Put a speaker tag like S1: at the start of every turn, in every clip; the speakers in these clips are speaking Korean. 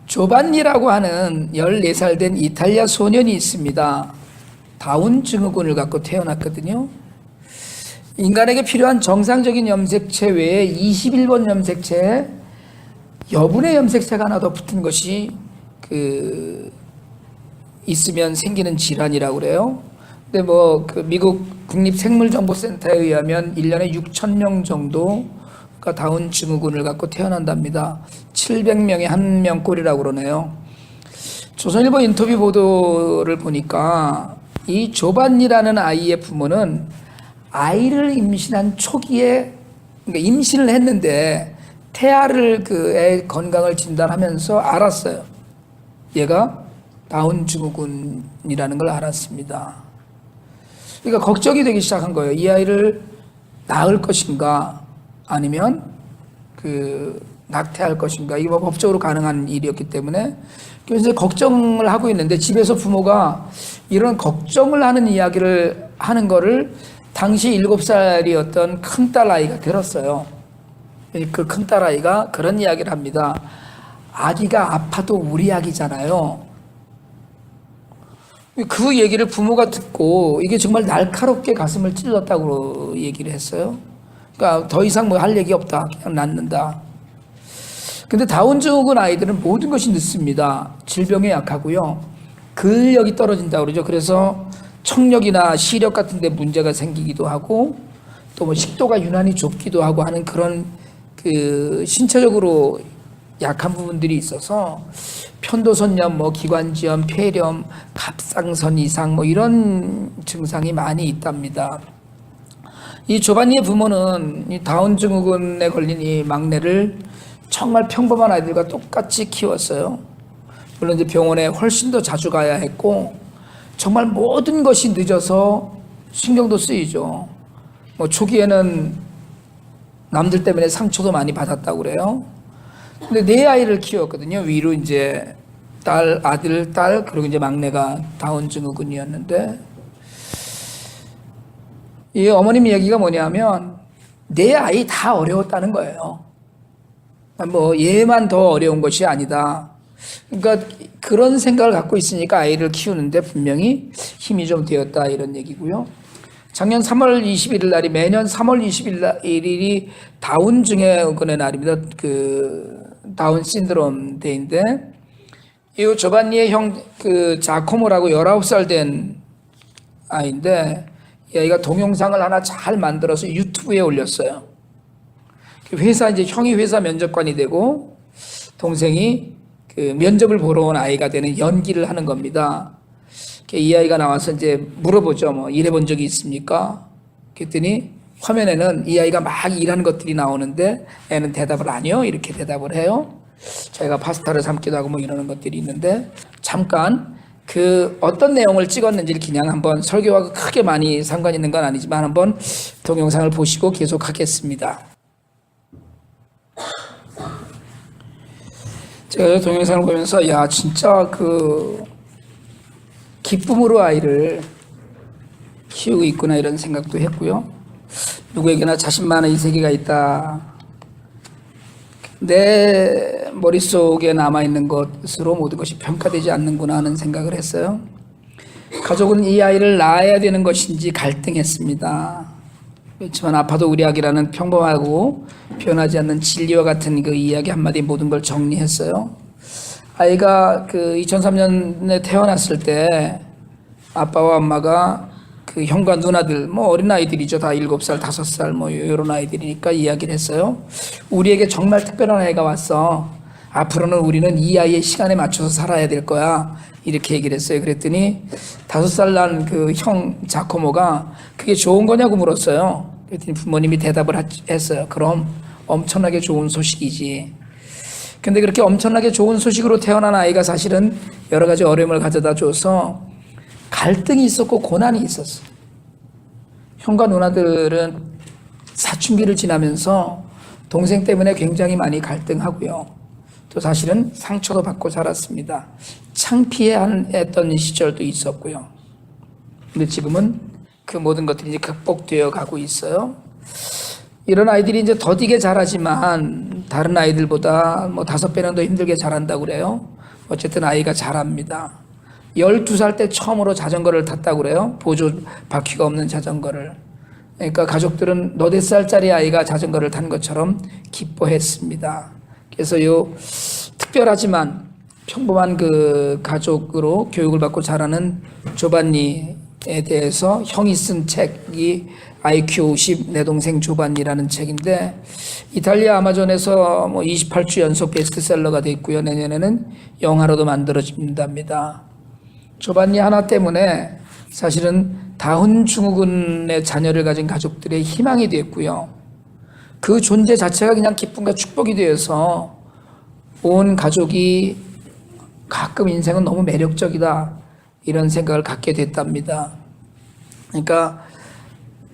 S1: 조반니라고 하는 14살 된 이탈리아 소년이 있습니다. 다운 증후군을 갖고 태어났거든요. 인간에게 필요한 정상적인 염색체 외에 21번 염색체에 여분의 염색체가 하나 더 붙은 것이 있으면 생기는 질환이라고 그래요. 근데 미국 국립생물정보센터에 의하면 1년에 6,000명 정도가 다운 증후군을 갖고 태어난답니다. 700명에 1명 꼴이라고 그러네요. 조선일보 인터뷰 보도를 보니까 이 조반니라는 아이의 부모는 아이를 임신한 초기에, 그러니까 임신을 했는데 태아를 애 건강을 진단하면서 알았어요. 얘가 다운 증후군이라는 걸 알았습니다. 그러니까 걱정이 되기 시작한 거예요. 이 아이를 낳을 것인가 아니면 낙태할 것인가. 이게 법적으로 가능한 일이었기 때문에 그래서 걱정을 하고 있는데 집에서 부모가 이런 걱정을 하는 이야기를 하는 거를 당시 7살이었던 큰딸 아이가 들었어요. 그 큰딸 아이가 그런 이야기를 합니다. 아기가 아파도 우리 아기잖아요. 그 얘기를 부모가 듣고 이게 정말 날카롭게 가슴을 찔렀다고 얘기를 했어요. 그러니까 더 이상 할 얘기 없다. 그냥 낳는다. 근데 다운 증후군 아이들은 모든 것이 늦습니다. 질병에 약하고요. 근력이 떨어진다고 그러죠. 그래서 청력이나 시력 같은 데 문제가 생기기도 하고 또 식도가 유난히 좁기도 하고 하는 그런 신체적으로 약한 부분들이 있어서 편도선염, 기관지염, 폐렴, 갑상선 이상 이런 증상이 많이 있답니다. 이 조반니의 부모는 이 다운 증후군에 걸린 이 막내를 정말 평범한 아이들과 똑같이 키웠어요. 물론 이제 병원에 훨씬 더 자주 가야 했고 정말 모든 것이 늦어서 신경도 쓰이죠. 초기에는 남들 때문에 상처도 많이 받았다고 그래요. 근데 4아이를 키웠거든요. 위로 이제 딸, 아들, 딸, 그리고 이제 막내가 다운 증후군이었는데 이 어머님 얘기가 뭐냐면 4아이 다 어려웠다는 거예요. 얘만 더 어려운 것이 아니다. 그러니까 그런 생각을 갖고 있으니까 아이를 키우는데 분명히 힘이 좀 되었다 이런 얘기고요. 작년 3월 21일 날이 매년 3월 21일이 다운 증후군의 날입니다. 다운 신드롬 데이인데 이 조반니의 형 자코모라고 19살 된 아이인데 이 아이가 동영상을 하나 잘 만들어서 유튜브에 올렸어요. 형이 회사 면접관이 되고 동생이 면접을 보러 온 아이가 되는 연기를 하는 겁니다. 이 아이가 나와서 이제 물어보죠. 일해본 적이 있습니까? 그랬더니 화면에는 이 아이가 막 일하는 것들이 나오는데 애는 대답을 아니요 이렇게 대답을 해요. 자기가 파스타를 삶기도 하고 이러는 것들이 있는데 잠깐 어떤 내용을 찍었는지를 그냥 한번 설교와 크게 많이 상관 있는 건 아니지만 한번 동영상을 보시고 계속하겠습니다. 제가 동영상을 보면서 진짜 기쁨으로 아이를 키우고 있구나 이런 생각도 했고요. 누구에게나 자신만의 세계가 있다. 내 머릿속에 남아있는 것으로 모든 것이 평가되지 않는구나 하는 생각을 했어요. 가족은 이 아이를 낳아야 되는 것인지 갈등했습니다. 그렇지만 아파도 우리 아기라는 평범하고 변하지 않는 진리와 같은 이야기 한마디 모든 걸 정리했어요. 아이가 2003년에 태어났을 때 아빠와 엄마가 형과 누나들 어린아이들이죠. 다 7살, 5살 이런 아이들이니까 이야기를 했어요. 우리에게 정말 특별한 아이가 왔어. 앞으로는 우리는 이 아이의 시간에 맞춰서 살아야 될 거야. 이렇게 얘기를 했어요. 그랬더니 5살 난 형 자코모가 그게 좋은 거냐고 물었어요. 그랬더니 부모님이 대답을 했어요. 그럼 엄청나게 좋은 소식이지. 근데 그렇게 엄청나게 좋은 소식으로 태어난 아이가 사실은 여러 가지 어려움을 가져다 줘서 갈등이 있었고 고난이 있었어요. 형과 누나들은 사춘기를 지나면서 동생 때문에 굉장히 많이 갈등하고요. 또 사실은 상처도 받고 자랐습니다. 창피해했던 시절도 있었고요. 근데 지금은 그 모든 것들이 이제 극복되어 가고 있어요. 이런 아이들이 이제 더디게 자라지만 다른 아이들보다 뭐 5배는 더 힘들게 자란다고 그래요. 어쨌든 아이가 잘합니다. 12살 때 처음으로 자전거를 탔다고 그래요. 보조 바퀴가 없는 자전거를. 그러니까 가족들은 너댓 살짜리 아이가 자전거를 탄 것처럼 기뻐했습니다. 그래서 요 특별하지만 평범한 그 가족으로 교육을 받고 자라는 조반니에 대해서 형이 쓴 책이 IQ 50 내 동생 조반니라는 책인데 이탈리아 아마존에서 뭐 28주 연속 베스트셀러가 돼 있고요. 내년에는 영화로도 만들어진답니다. 조반니 하나 때문에 사실은 다운 증후군의 자녀를 가진 가족들의 희망이 됐고요. 그 존재 자체가 그냥 기쁨과 축복이 되어서 온 가족이 가끔 인생은 너무 매력적이다 이런 생각을 갖게 됐답니다. 그러니까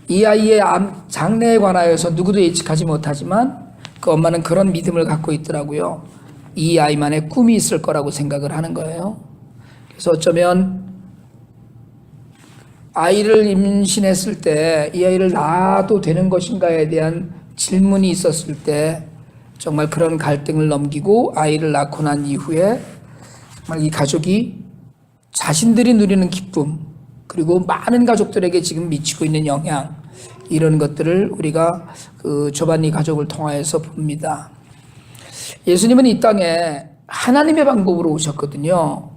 S1: 이 아이의 장래에 관하여서 누구도 예측하지 못하지만 그 엄마는 그런 믿음을 갖고 있더라고요. 이 아이만의 꿈이 있을 거라고 생각을 하는 거예요. 그래서 어쩌면 아이를 임신했을 때 이 아이를 낳아도 되는 것인가에 대한 질문이 있었을 때 정말 그런 갈등을 넘기고 아이를 낳고 난 이후에 정말 이 가족이 자신들이 누리는 기쁨 그리고 많은 가족들에게 지금 미치고 있는 영향 이런 것들을 우리가 그 조반니 가족을 통하여서 봅니다. 예수님은 이 땅에 하나님의 방법으로 오셨거든요.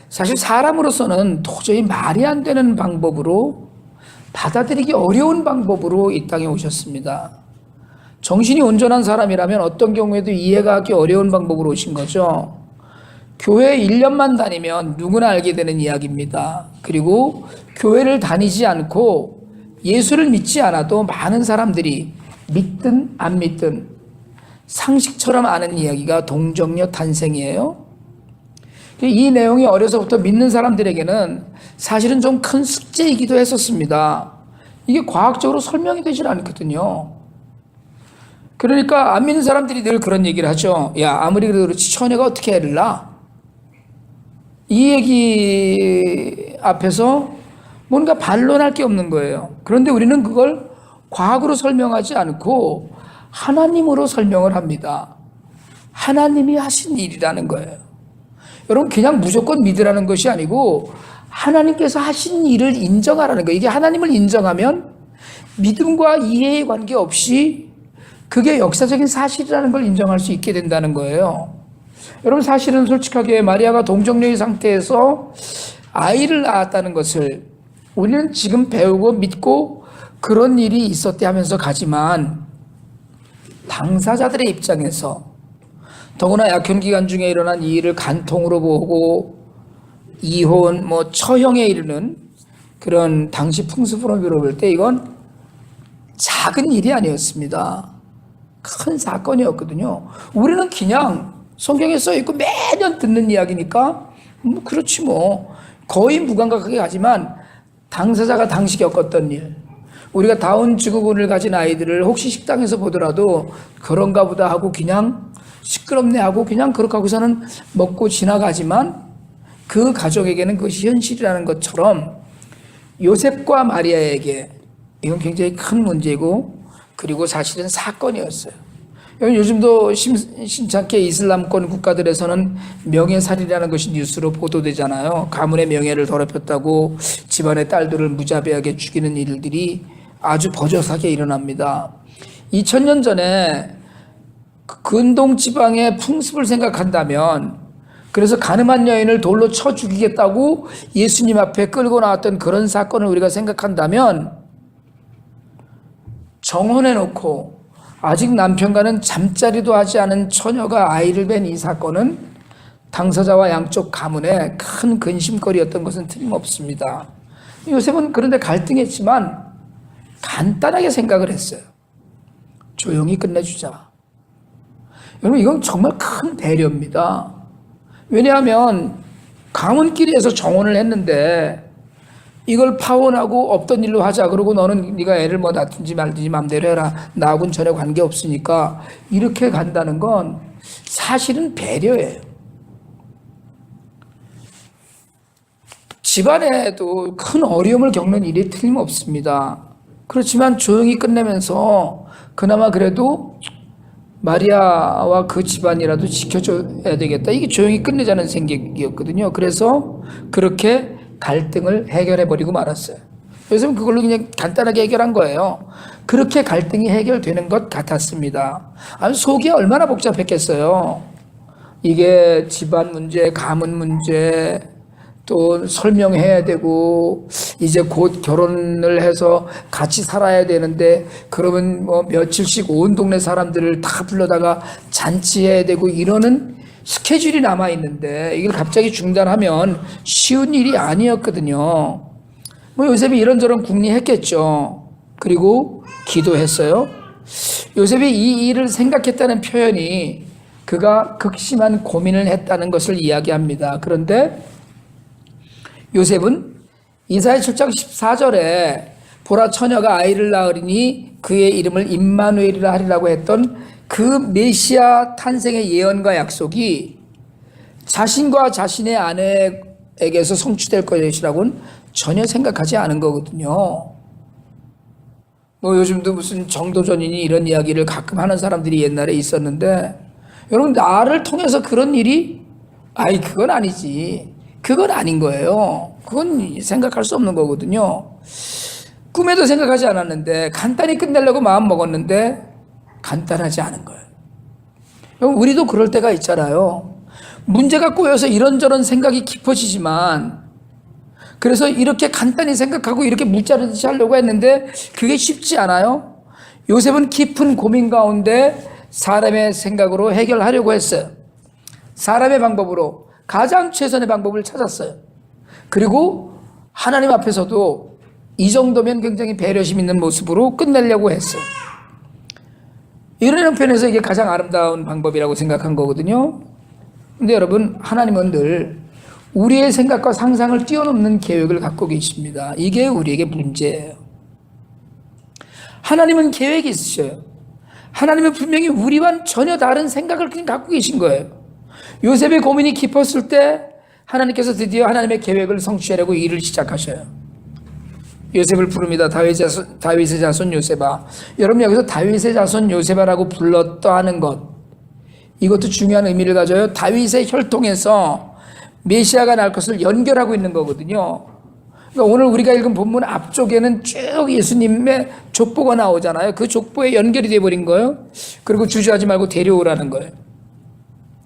S1: 사실 사람으로서는 도저히 말이 안 되는 방법으로 받아들이기 어려운 방법으로 이 땅에 오셨습니다. 정신이 온전한 사람이라면 어떤 경우에도 이해가 하기 어려운 방법으로 오신 거죠. 교회 1년만 다니면 누구나 알게 되는 이야기입니다. 그리고 교회를 다니지 않고 예수를 믿지 않아도 많은 사람들이 믿든 안 믿든 상식처럼 아는 이야기가 동정녀 탄생이에요. 이 내용이 어려서부터 믿는 사람들에게는 사실은 좀 큰 숙제이기도 했었습니다. 이게 과학적으로 설명이 되질 않거든요. 그러니까 안 믿는 사람들이 늘 그런 얘기를 하죠. 야, 아무리 그래도 그렇지 처녀가 어떻게 애를 낳아? 이 얘기 앞에서 뭔가 반론할 게 없는 거예요. 그런데 우리는 그걸 과학으로 설명하지 않고 하나님으로 설명을 합니다. 하나님이 하신 일이라는 거예요. 여러분 그냥 무조건 믿으라는 것이 아니고 하나님께서 하신 일을 인정하라는 거예요. 이게 하나님을 인정하면 믿음과 이해에 관계없이 그게 역사적인 사실이라는 걸 인정할 수 있게 된다는 거예요. 여러분 사실은 솔직하게 마리아가 동정녀의 상태에서 아이를 낳았다는 것을 우리는 지금 배우고 믿고 그런 일이 있었대 하면서 가지만 당사자들의 입장에서 더구나 약혼 기간 중에 일어난 이 일을 간통으로 보고 이혼, 처형에 이르는 그런 당시 풍습으로 볼 때 이건 작은 일이 아니었습니다. 큰 사건이었거든요. 우리는 그냥 성경에 써있고 매년 듣는 이야기니까 그렇지 거의 무감각하게 가지만 당사자가 당시 겪었던 일, 우리가 다운 증후군을 가진 아이들을 혹시 식당에서 보더라도 그런가 보다 하고 그냥 시끄럽네 하고 그냥 그렇게 하고서는 먹고 지나가지만 그 가족에게는 그것이 현실이라는 것처럼 요셉과 마리아에게 이건 굉장히 큰 문제고 그리고 사실은 사건이었어요. 요즘도 심찮게 이슬람권 국가들에서는 명예살인이라는 것이 뉴스로 보도되잖아요. 가문의 명예를 더럽혔다고 집안의 딸들을 무자비하게 죽이는 일들이 아주 버젓하게 일어납니다. 2000년 전에 근동 지방의 풍습을 생각한다면 그래서 가늠한 여인을 돌로 쳐 죽이겠다고 예수님 앞에 끌고 나왔던 그런 사건을 우리가 생각한다면 정혼해놓고 아직 남편과는 잠자리도 하지 않은 처녀가 아이를 뵌 이 사건은 당사자와 양쪽 가문의 큰 근심거리였던 것은 틀림없습니다. 요셉은 그런데 갈등했지만 간단하게 생각을 했어요. 조용히 끝내주자. 여러분 이건 정말 큰 배려입니다. 왜냐하면 가문끼리에서 정혼을 했는데 이걸 파혼하고 없던 일로 하자. 그러고 너는 네가 애를 낳든지 말든지 마음대로 해라. 나하고는 전혀 관계없으니까 이렇게 간다는 건 사실은 배려예요. 집안에도 큰 어려움을 겪는 일이 틀림없습니다. 그렇지만 조용히 끝내면서 그나마 그래도 마리아와 그 집안이라도 지켜줘야 되겠다. 이게 조용히 끝내자는 생각이었거든요. 그래서 그렇게 갈등을 해결해버리고 말았어요. 요새는 그걸로 그냥 간단하게 해결한 거예요. 그렇게 갈등이 해결되는 것 같았습니다. 아니, 속이 얼마나 복잡했겠어요. 이게 집안 문제, 가문 문제, 또 설명해야 되고, 이제 곧 결혼을 해서 같이 살아야 되는데, 그러면 뭐 며칠씩 온 동네 사람들을 다 불러다가 잔치해야 되고, 이러는 스케줄이 남아있는데, 이걸 갑자기 중단하면 쉬운 일이 아니었거든요. 뭐 요셉이 이런저런 궁리했겠죠. 그리고 기도했어요. 요셉이 이 일을 생각했다는 표현이 그가 극심한 고민을 했다는 것을 이야기합니다. 그런데 요셉은 이사야 7장 14절에 보라 처녀가 아이를 낳으리니 그의 이름을 임마누엘이라 하리라고 했던 그 메시아 탄생의 예언과 약속이 자신과 자신의 아내에게서 성취될 것이라고는 전혀 생각하지 않은 거거든요. 뭐 요즘도 무슨 정도전이니 이런 이야기를 가끔 하는 사람들이 옛날에 있었는데, 여러분 나를 통해서 그런 일이 그건 아니지. 그건 아닌 거예요. 그건 생각할 수 없는 거거든요. 꿈에도 생각하지 않았는데 간단히 끝내려고 마음 먹었는데 간단하지 않은 거예요. 우리도 그럴 때가 있잖아요. 문제가 꼬여서 이런저런 생각이 깊어지지만, 그래서 이렇게 간단히 생각하고 이렇게 물자르듯이 하려고 했는데 그게 쉽지 않아요. 요셉은 깊은 고민 가운데 사람의 생각으로 해결하려고 했어요. 사람의 방법으로 가장 최선의 방법을 찾았어요. 그리고 하나님 앞에서도 이 정도면 굉장히 배려심 있는 모습으로 끝내려고 했어요. 이런 편에서 이게 가장 아름다운 방법이라고 생각한 거거든요. 근데 여러분, 하나님은 늘 우리의 생각과 상상을 뛰어넘는 계획을 갖고 계십니다. 이게 우리에게 문제예요. 하나님은 계획이 있으셔요. 하나님은 분명히 우리와는 전혀 다른 생각을 그냥 갖고 계신 거예요. 요셉의 고민이 깊었을 때 하나님께서 드디어 하나님의 계획을 성취하려고 일을 시작하셔요. 요셉을 부릅니다. 다윗의 자손 요셉아. 여러분, 여기서 다윗의 자손 요셉아라고 불렀다 하는 것, 이것도 중요한 의미를 가져요. 다윗의 혈통에서 메시아가 날 것을 연결하고 있는 거거든요. 그러니까 오늘 우리가 읽은 본문 앞쪽에는 쭉 예수님의 족보가 나오잖아요. 그 족보에 연결이 되어버린 거예요. 그리고 주저하지 말고 데려오라는 거예요.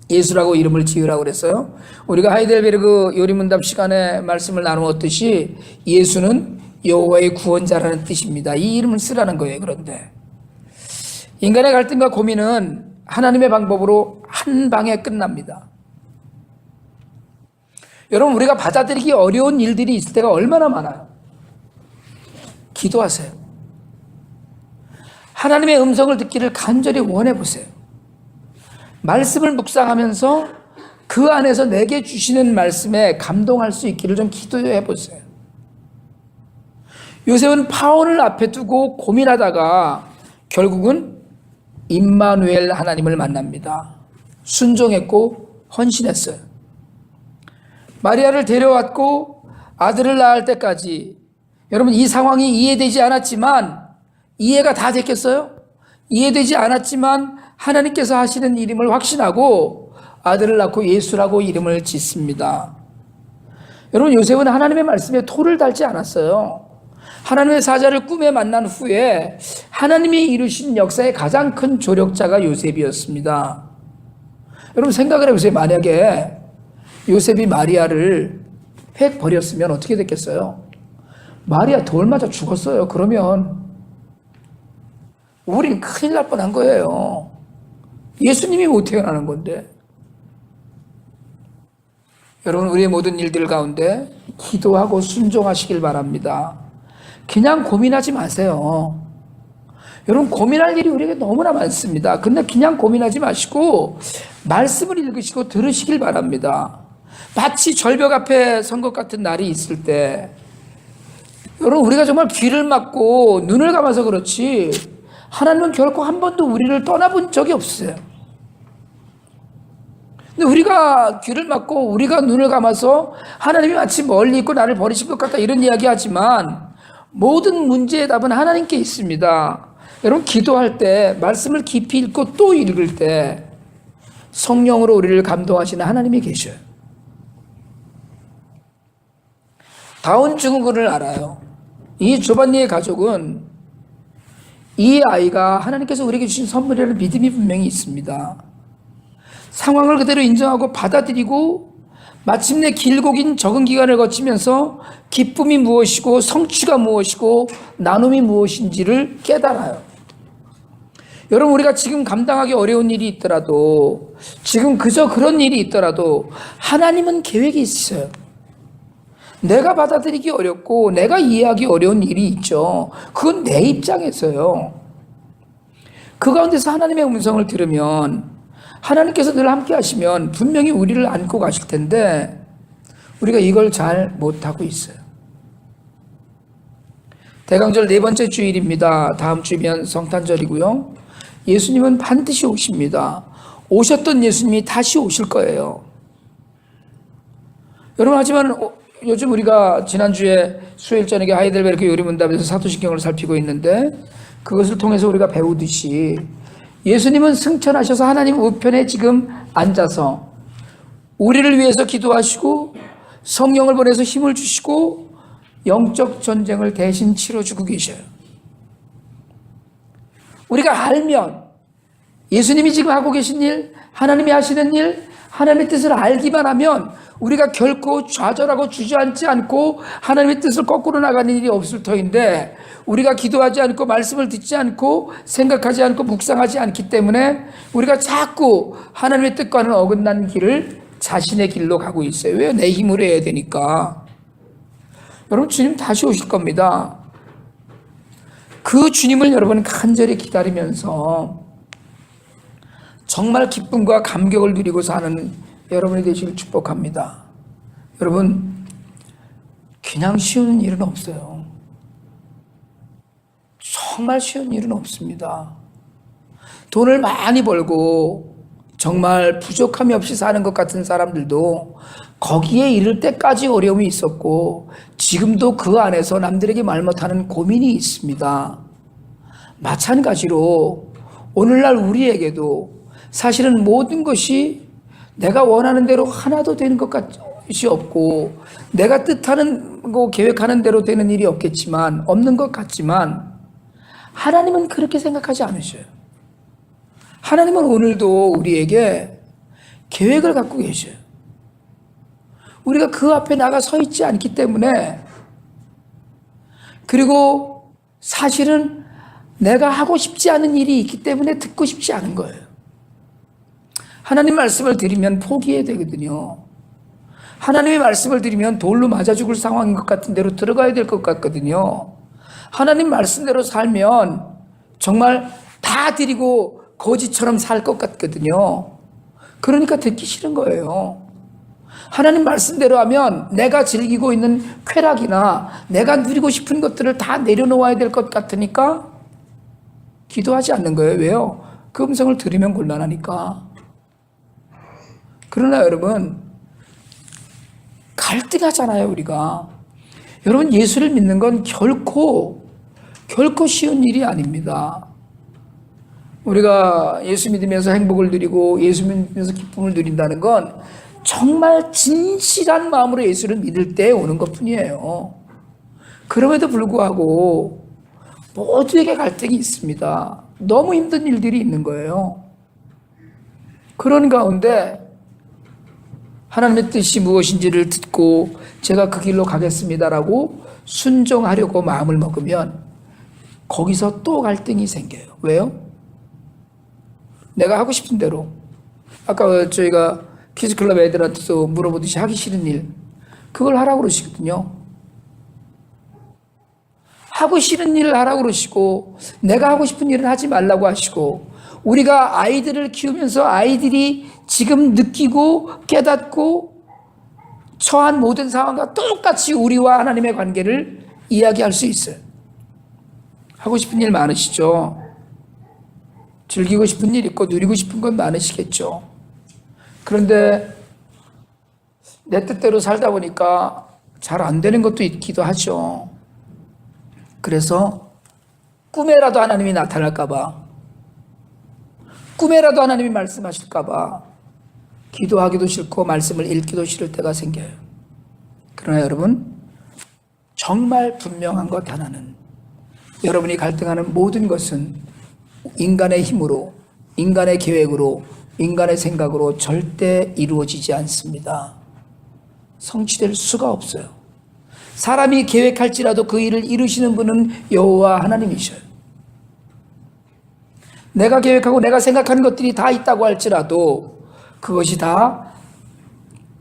S1: 예수라고 이름을 지으라고 그랬어요. 우리가 하이델베르그 요리문답 시간에 말씀을 나누었듯이 예수는 여호와의 구원자라는 뜻입니다. 이 이름을 쓰라는 거예요. 그런데 인간의 갈등과 고민은 하나님의 방법으로 한 방에 끝납니다. 여러분, 우리가 받아들이기 어려운 일들이 있을 때가 얼마나 많아요. 기도하세요. 하나님의 음성을 듣기를 간절히 원해보세요. 말씀을 묵상하면서 그 안에서 내게 주시는 말씀에 감동할 수 있기를 좀 기도해보세요. 요셉은 파혼을 앞에 두고 고민하다가 결국은 임마누엘 하나님을 만납니다. 순종했고 헌신했어요. 마리아를 데려왔고 아들을 낳을 때까지, 여러분, 이 상황이 이해되지 않았지만, 이해가 다 됐겠어요? 이해되지 않았지만 하나님께서 하시는 이름을 확신하고 아들을 낳고 예수라고 이름을 짓습니다. 여러분, 요셉은 하나님의 말씀에 토를 달지 않았어요. 하나님의 사자를 꿈에 만난 후에 하나님이 이루신 역사의 가장 큰 조력자가 요셉이었습니다. 여러분, 생각을 해보세요. 만약에 요셉이 마리아를 획 버렸으면 어떻게 됐겠어요? 마리아 돌 맞아 죽었어요. 그러면 우린 큰일 날 뻔한 거예요. 예수님이 못 태어나는 건데. 여러분, 우리의 모든 일들 가운데 기도하고 순종하시길 바랍니다. 그냥 고민하지 마세요. 여러분, 고민할 일이 우리에게 너무나 많습니다. 근데 그냥 고민하지 마시고 말씀을 읽으시고 들으시길 바랍니다. 마치 절벽 앞에 선 것 같은 날이 있을 때, 여러분, 우리가 정말 귀를 막고 눈을 감아서 그렇지 하나님은 결코 한 번도 우리를 떠나본 적이 없어요. 근데 우리가 귀를 막고 우리가 눈을 감아서 하나님이 마치 멀리 있고 나를 버리신 것 같다 이런 이야기 하지만, 모든 문제의 답은 하나님께 있습니다. 여러분, 기도할 때, 말씀을 깊이 읽고 또 읽을 때 성령으로 우리를 감동하시는 하나님이 계셔요. 다운 증후군을 알아요. 이 조반니의 가족은 이 아이가 하나님께서 우리에게 주신 선물이라는 믿음이 분명히 있습니다. 상황을 그대로 인정하고 받아들이고 마침내 길고 긴 적응 기간을 거치면서 기쁨이 무엇이고 성취가 무엇이고 나눔이 무엇인지를 깨달아요. 여러분, 우리가 지금 감당하기 어려운 일이 있더라도, 지금 그저 그런 일이 있더라도 하나님은 계획이 있어요. 내가 받아들이기 어렵고 내가 이해하기 어려운 일이 있죠. 그건 내 입장에서요. 그 가운데서 하나님의 음성을 들으면, 하나님께서 늘 함께 하시면 분명히 우리를 안고 가실 텐데 우리가 이걸 잘 못하고 있어요. 대강절 네 번째 주일입니다. 다음 주면 성탄절이고요. 예수님은 반드시 오십니다. 오셨던 예수님이 다시 오실 거예요. 여러분, 하지만 요즘 우리가 지난주에 수요일 저녁에 하이델베르크 요리문답에서 사도신경을 살피고 있는데, 그것을 통해서 우리가 배우듯이 예수님은 승천하셔서 하나님 우편에 지금 앉아서 우리를 위해서 기도하시고 성령을 보내서 힘을 주시고 영적 전쟁을 대신 치러주고 계셔요. 우리가 알면, 예수님이 지금 하고 계신 일, 하나님이 하시는 일, 하나님의 뜻을 알기만 하면 우리가 결코 좌절하고 주저앉지 않고 하나님의 뜻을 거꾸로 나가는 일이 없을 터인데, 우리가 기도하지 않고 말씀을 듣지 않고 생각하지 않고 묵상하지 않기 때문에 우리가 자꾸 하나님의 뜻과는 어긋난 길을 자신의 길로 가고 있어요. 왜요? 내 힘으로 해야 되니까. 여러분, 주님 다시 오실 겁니다. 그 주님을 여러분 간절히 기다리면서 정말 기쁨과 감격을 누리고 사는 여러분이 되시길 축복합니다. 여러분, 그냥 쉬운 일은 없어요. 정말 쉬운 일은 없습니다. 돈을 많이 벌고 정말 부족함이 없이 사는 것 같은 사람들도 거기에 이를 때까지 어려움이 있었고 지금도 그 안에서 남들에게 말 못하는 고민이 있습니다. 마찬가지로 오늘날 우리에게도 사실은 모든 것이 내가 원하는 대로 하나도 되는 것 같이 없고, 내가 뜻하는 거 계획하는 대로 되는 일이 없는 것 같지만 하나님은 그렇게 생각하지 않으셔요. 하나님은 오늘도 우리에게 계획을 갖고 계셔요. 우리가 그 앞에 나가 서 있지 않기 때문에, 그리고 사실은 내가 하고 싶지 않은 일이 있기 때문에 듣고 싶지 않은 거예요. 하나님 말씀을 드리면 포기해야 되거든요. 하나님의 말씀을 드리면 돌로 맞아 죽을 상황인 것 같은 대로 들어가야 될 것 같거든요. 하나님 말씀대로 살면 정말 다 드리고 거지처럼 살 것 같거든요. 그러니까 듣기 싫은 거예요. 하나님 말씀대로 하면 내가 즐기고 있는 쾌락이나 내가 누리고 싶은 것들을 다 내려놓아야 될 것 같으니까 기도하지 않는 거예요. 왜요? 그 음성을 들으면 곤란하니까. 그러나 여러분, 갈등하잖아요, 우리가. 여러분, 예수를 믿는 건 결코 쉬운 일이 아닙니다. 우리가 예수 믿으면서 행복을 누리고 예수 믿으면서 기쁨을 누린다는 건 정말 진실한 마음으로 예수를 믿을 때 오는 것뿐이에요. 그럼에도 불구하고 모두에게 갈등이 있습니다. 너무 힘든 일들이 있는 거예요. 그런 가운데 하나님의 뜻이 무엇인지를 듣고 제가 그 길로 가겠습니다라고 순종하려고 마음을 먹으면 거기서 또 갈등이 생겨요. 왜요? 내가 하고 싶은 대로, 아까 저희가 퀴즈클럽 애들한테도 물어보듯이 하기 싫은 일, 그걸 하라고 그러시거든요. 하고 싫은 일을 하라고 그러시고 내가 하고 싶은 일은 하지 말라고 하시고, 우리가 아이들을 키우면서 아이들이 지금 느끼고 깨닫고 처한 모든 상황과 똑같이 우리와 하나님의 관계를 이야기할 수 있어요. 하고 싶은 일 많으시죠? 즐기고 싶은 일 있고 누리고 싶은 건 많으시겠죠. 그런데 내 뜻대로 살다 보니까 잘 안 되는 것도 있기도 하죠. 그래서 꿈에라도 하나님이 나타날까봐, 꿈에라도 하나님이 말씀하실까봐 기도하기도 싫고 말씀을 읽기도 싫을 때가 생겨요. 그러나 여러분, 정말 분명한 것 하나는, 여러분이 갈등하는 모든 것은 인간의 힘으로, 인간의 계획으로, 인간의 생각으로 절대 이루어지지 않습니다. 성취될 수가 없어요. 사람이 계획할지라도 그 일을 이루시는 분은 여호와 하나님이셔요. 내가 계획하고 내가 생각하는 것들이 다 있다고 할지라도 그것이 다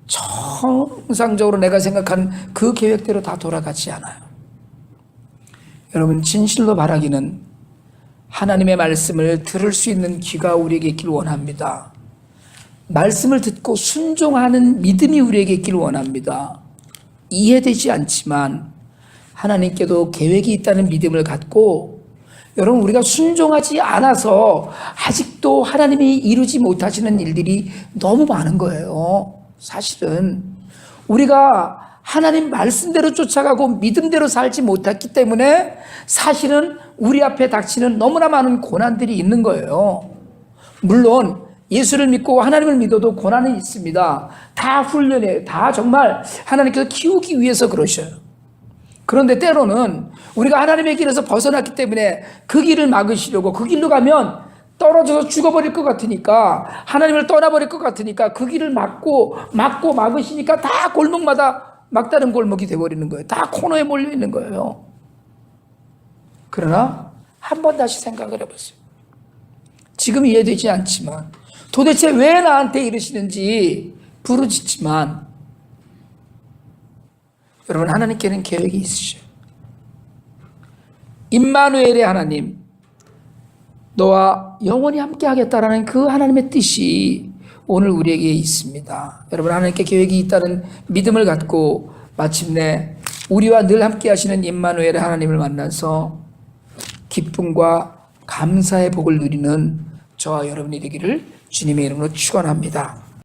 S1: 정상적으로 내가 생각한 그 계획대로 다 돌아가지 않아요. 여러분, 진실로 바라기는 하나님의 말씀을 들을 수 있는 귀가 우리에게 있기를 원합니다. 말씀을 듣고 순종하는 믿음이 우리에게 있기를 원합니다. 이해되지 않지만 하나님께도 계획이 있다는 믿음을 갖고, 여러분, 우리가 순종하지 않아서 아직도 하나님이 이루지 못하시는 일들이 너무 많은 거예요. 사실은 우리가 하나님 말씀대로 쫓아가고 믿음대로 살지 못했기 때문에 사실은 우리 앞에 닥치는 너무나 많은 고난들이 있는 거예요. 물론 예수를 믿고 하나님을 믿어도 고난이 있습니다. 다 훈련이에요. 다 정말 하나님께서 키우기 위해서 그러셔요. 그런데 때로는 우리가 하나님의 길에서 벗어났기 때문에 그 길을 막으시려고, 그 길로 가면 떨어져서 죽어버릴 것 같으니까, 하나님을 떠나버릴 것 같으니까 그 길을 막으시니까 다 골목마다 막다른 골목이 돼버리는 거예요. 다 코너에 몰려 있는 거예요. 그러나 한 번 다시 생각을 해보세요. 지금 이해되지 않지만, 도대체 왜 나한테 이러시는지 부르짖지만, 여러분, 하나님께는 계획이 있으셔요. 임마누엘의 하나님, 너와 영원히 함께 하겠다라는 그 하나님의 뜻이 오늘 우리에게 있습니다. 여러분, 하나님께 계획이 있다는 믿음을 갖고 마침내 우리와 늘 함께 하시는 임마누엘의 하나님을 만나서 기쁨과 감사의 복을 누리는 저와 여러분이 되기를 주님의 이름으로 축원합니다.